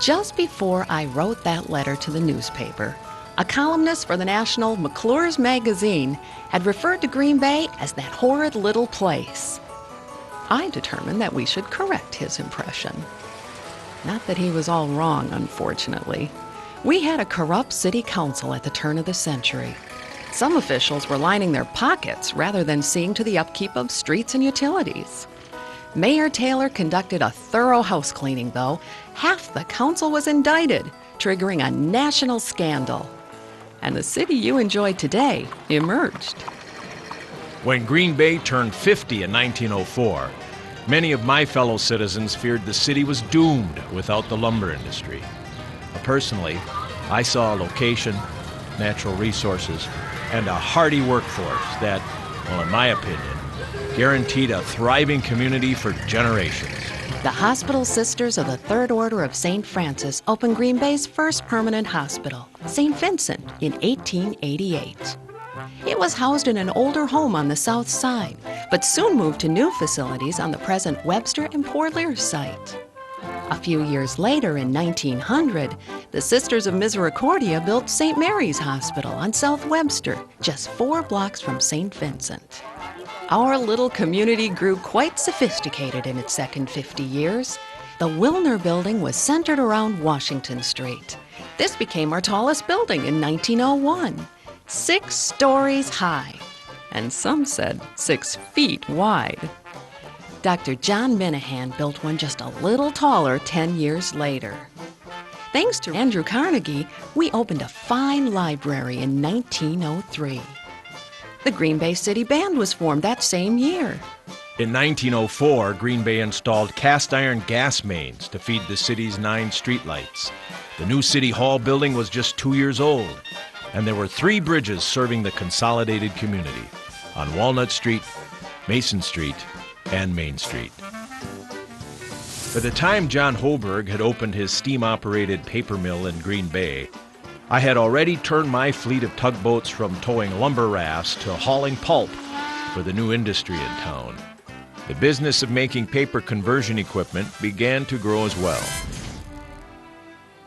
Just before I wrote that letter to the newspaper, a columnist for the national McClure's magazine had referred to Green Bay as that horrid little place. I determined that we should correct his impression. Not that he was all wrong, unfortunately. We had a corrupt city council at the turn of the century. Some officials were lining their pockets rather than seeing to the upkeep of streets and utilities. Mayor Taylor conducted a thorough house cleaning, though. Half the council was indicted, triggering a national scandal. And the city you enjoy today emerged. When Green Bay turned 50 in 1904, many of my fellow citizens feared the city was doomed without the lumber industry. Personally, I saw a location, natural resources, and a hardy workforce that, well, in my opinion, guaranteed a thriving community for generations. The Hospital Sisters of the Third Order of St. Francis opened Green Bay's first permanent hospital, St. Vincent, in 1888. It was housed in an older home on the south side, but soon moved to new facilities on the present Webster and Portlier site. A few years later, in 1900, the Sisters of Misericordia built St. Mary's Hospital on South Webster, just 4 blocks from St. Vincent. Our little community grew quite sophisticated in its second 50 years. The Wilner Building was centered around Washington Street. This became our tallest building in 1901, 6 stories high, and some said 6 feet wide. Dr. John Minahan built one just a little taller 10 years later. Thanks to Andrew Carnegie, we opened a fine library in 1903. The Green Bay City Band was formed that same year. In 1904, Green Bay installed cast iron gas mains to feed the city's 9 streetlights. The new City Hall building was just 2 years old, and there were 3 bridges serving the consolidated community on Walnut Street, Mason Street, and Main Street. By the time John Hoberg had opened his steam-operated paper mill in Green Bay, I had already turned my fleet of tugboats from towing lumber rafts to hauling pulp for the new industry in town. The business of making paper conversion equipment began to grow as well.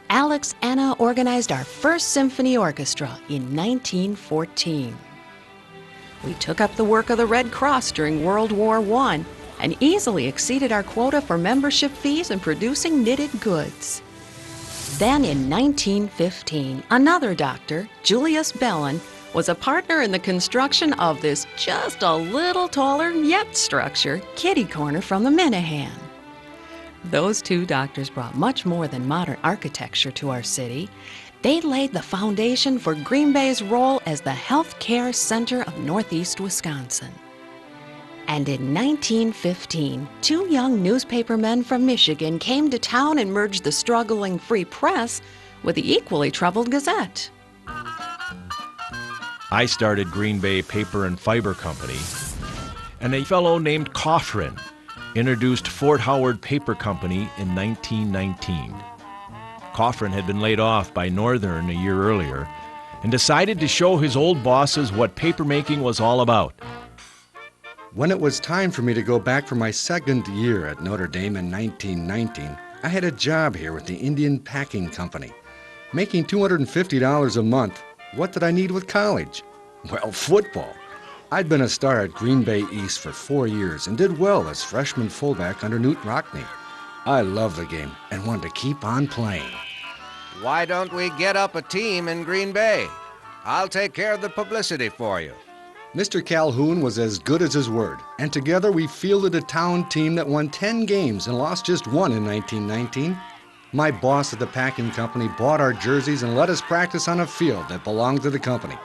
Alex Anna organized our first symphony orchestra in 1914. We took up the work of the Red Cross during World War I and easily exceeded our quota for membership fees and producing knitted goods. Then in 1915, another doctor, Julius Bellin, was a partner in the construction of this just a little taller yet structure, kitty corner from the Minahan. Those 2 doctors brought much more than modern architecture to our city. They laid the foundation for Green Bay's role as the health care center of Northeast Wisconsin. And in 1915, 2 young newspapermen from Michigan came to town and merged the struggling Free Press with the equally troubled Gazette. I started Green Bay Paper and Fiber Company, and a fellow named Coffrin introduced Fort Howard Paper Company in 1919. Coffrin had been laid off by Northern a year earlier and decided to show his old bosses what papermaking was all about. When it was time for me to go back for my second year at Notre Dame in 1919, I had a job here with the Indian Packing Company. Making $250 a month, what did I need with college? Well, football. I'd been a star at Green Bay East for 4 years and did well as freshman fullback under Newt Rockney. I loved the game and wanted to keep on playing. Why don't we get up a team in Green Bay? I'll take care of the publicity for you. Mr. Calhoun was as good as his word, and together we fielded a town team that won 10 games and lost just 1 in 1919. My boss at the packing company bought our jerseys and let us practice on a field that belonged to the company,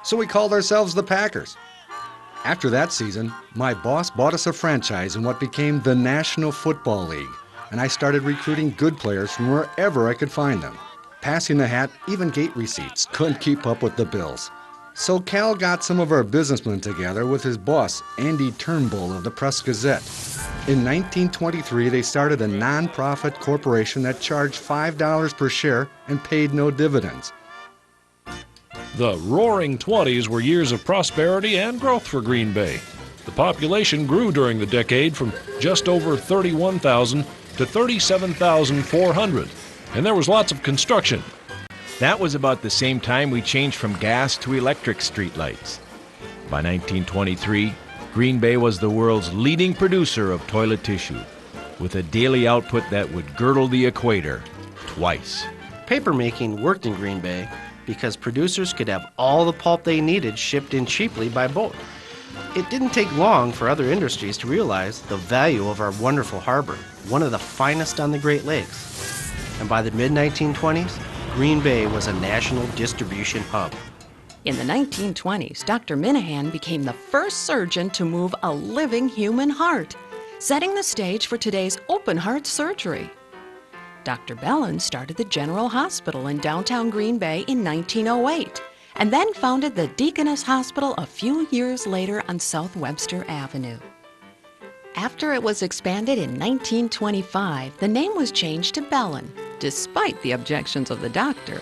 so we called ourselves the Packers. After that season, my boss bought us a franchise in what became the National Football League, and I started recruiting good players from wherever I could find them. Passing the hat, even gate receipts couldn't keep up with the bills. So Cal got some of our businessmen together with his boss, Andy Turnbull of the Press Gazette. In 1923, they started a non-profit corporation that charged $5 per share and paid no dividends. The Roaring '20s were years of prosperity and growth for Green Bay. The population grew during the decade from just over 31,000 to 37,400, and there was lots of construction. That was about the same time we changed from gas to electric streetlights. By 1923, Green Bay was the world's leading producer of toilet tissue, with a daily output that would girdle the equator twice. Papermaking worked in Green Bay because producers could have all the pulp they needed shipped in cheaply by boat. It didn't take long for other industries to realize the value of our wonderful harbor, one of the finest on the Great Lakes. And by the mid-1920s, Green Bay was a national distribution hub. In the 1920s, Dr. Minahan became the first surgeon to move a living human heart, setting the stage for today's open heart surgery. Dr. Bellin started the General Hospital in downtown Green Bay in 1908, and then founded the Deaconess Hospital a few years later on South Webster Avenue. After it was expanded in 1925, the name was changed to Bellin, despite the objections of the doctor.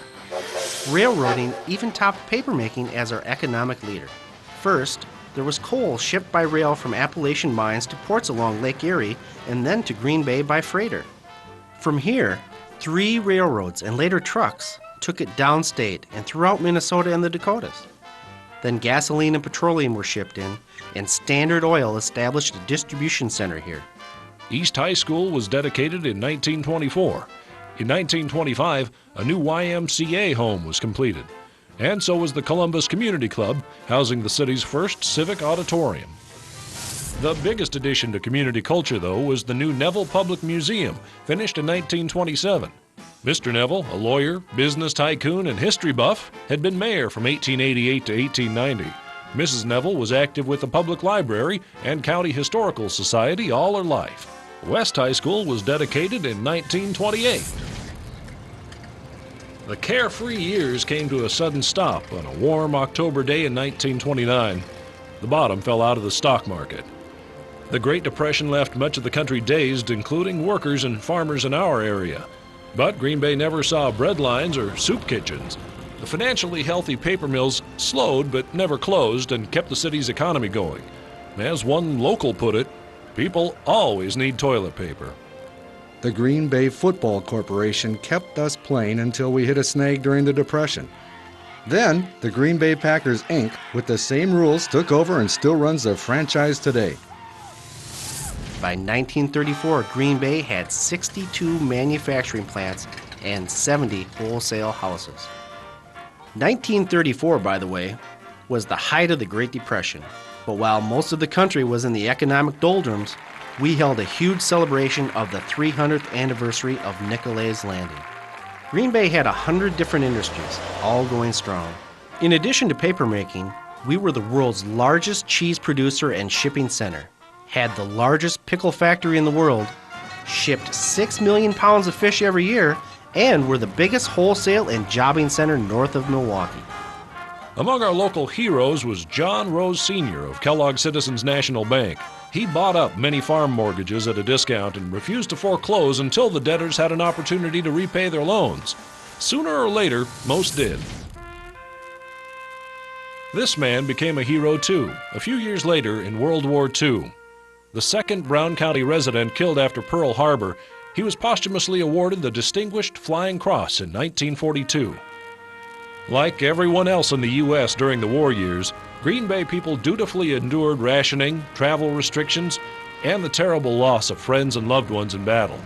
Railroading even topped papermaking as our economic leader. First, there was coal shipped by rail from Appalachian mines to ports along Lake Erie and then to Green Bay by freighter. From here, 3 railroads and later trucks took it downstate and throughout Minnesota and the Dakotas. Then gasoline and petroleum were shipped in, and Standard Oil established a distribution center here. East High School was dedicated in 1924. In 1925, a new YMCA home was completed, and so was the Columbus Community Club, housing the city's first civic auditorium. The biggest addition to community culture, though, was the new Neville Public Museum, finished in 1927. Mr. Neville, a lawyer, business tycoon, and history buff, had been mayor from 1888 to 1890. Mrs. Neville was active with the Public Library and County Historical Society all her life. West High School was dedicated in 1928. The carefree years came to a sudden stop on a warm October day in 1929. The bottom fell out of the stock market. The Great Depression left much of the country dazed, including workers and farmers in our area. But Green Bay never saw bread lines or soup kitchens. The financially healthy paper mills slowed but never closed and kept the city's economy going. As one local put it, people always need toilet paper. The Green Bay Football Corporation kept us playing until we hit a snag during the Depression. Then, the Green Bay Packers, Inc., with the same rules, took over and still runs the franchise today. By 1934, Green Bay had 62 manufacturing plants and 70 wholesale houses. 1934, by the way, was the height of the Great Depression. But while most of the country was in the economic doldrums, we held a huge celebration of the 300th anniversary of Nicolet's Landing. Green Bay had 100 different industries, all going strong. In addition to papermaking, we were the world's largest cheese producer and shipping center, had the largest pickle factory in the world, shipped 6 million pounds of fish every year, and were the biggest wholesale and jobbing center north of Milwaukee. Among our local heroes was John Rose Sr. of Kellogg Citizens National Bank. He bought up many farm mortgages at a discount and refused to foreclose until the debtors had an opportunity to repay their loans. Sooner or later, most did. This man became a hero too, a few years later in World War II. The second Brown County resident killed after Pearl Harbor, he was posthumously awarded the Distinguished Flying Cross in 1942. Like everyone else in the U.S. during the war years, Green Bay people dutifully endured rationing, travel restrictions, and the terrible loss of friends and loved ones in battle.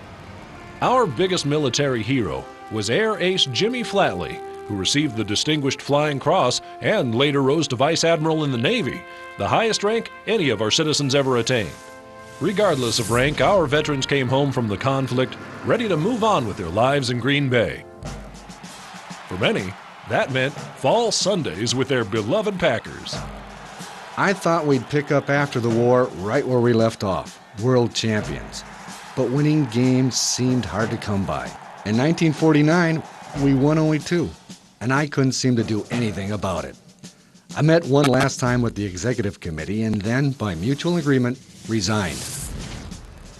Our biggest military hero was Air Ace Jimmy Flatley, who received the Distinguished Flying Cross and later rose to Vice Admiral in the Navy, the highest rank any of our citizens ever attained. Regardless of rank, our veterans came home from the conflict ready to move on with their lives in Green Bay. For many, that meant fall Sundays with their beloved Packers. I thought we'd pick up after the war right where we left off, world champions. But winning games seemed hard to come by. In 1949, we won only 2, and I couldn't seem to do anything about it. I met one last time with the executive committee and then, by mutual agreement, resigned.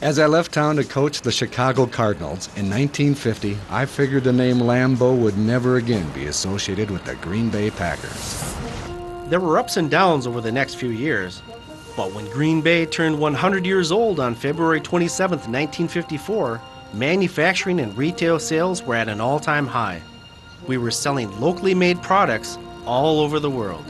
As I left town to coach the Chicago Cardinals in 1950, I figured the name Lambeau would never again be associated with the Green Bay Packers. There were ups and downs over the next few years, but when Green Bay turned 100 years old on February 27, 1954, Manufacturing and retail sales were at an all-time high. We were selling locally made products all over the world.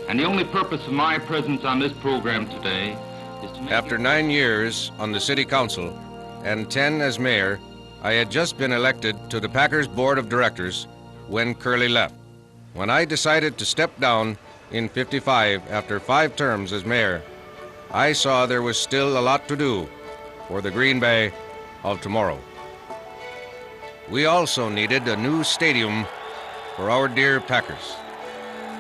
And the only purpose of my presence on this program today is to make After 9 years on the city council and 10 as mayor, I had just been elected to the Packers board of directors when Curly left. When I decided to step down in '55 after 5 terms as mayor, I saw there was still a lot to do for the Green Bay of tomorrow. We also needed a new stadium for our dear Packers.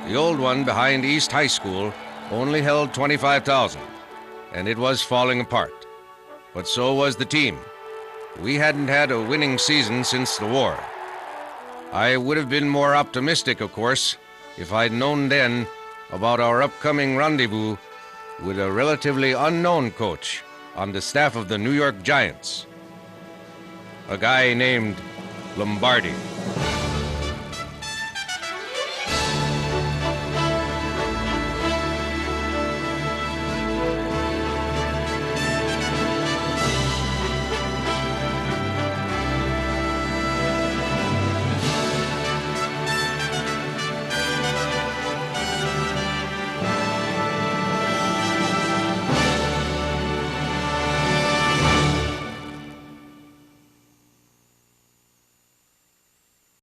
The old one behind East High School only held 25,000, and it was falling apart. But so was the team. We hadn't had a winning season since the war. I would have been more optimistic, of course, if I'd known then about our upcoming rendezvous with a relatively unknown coach on the staff of the New York Giants, a guy named Lombardi.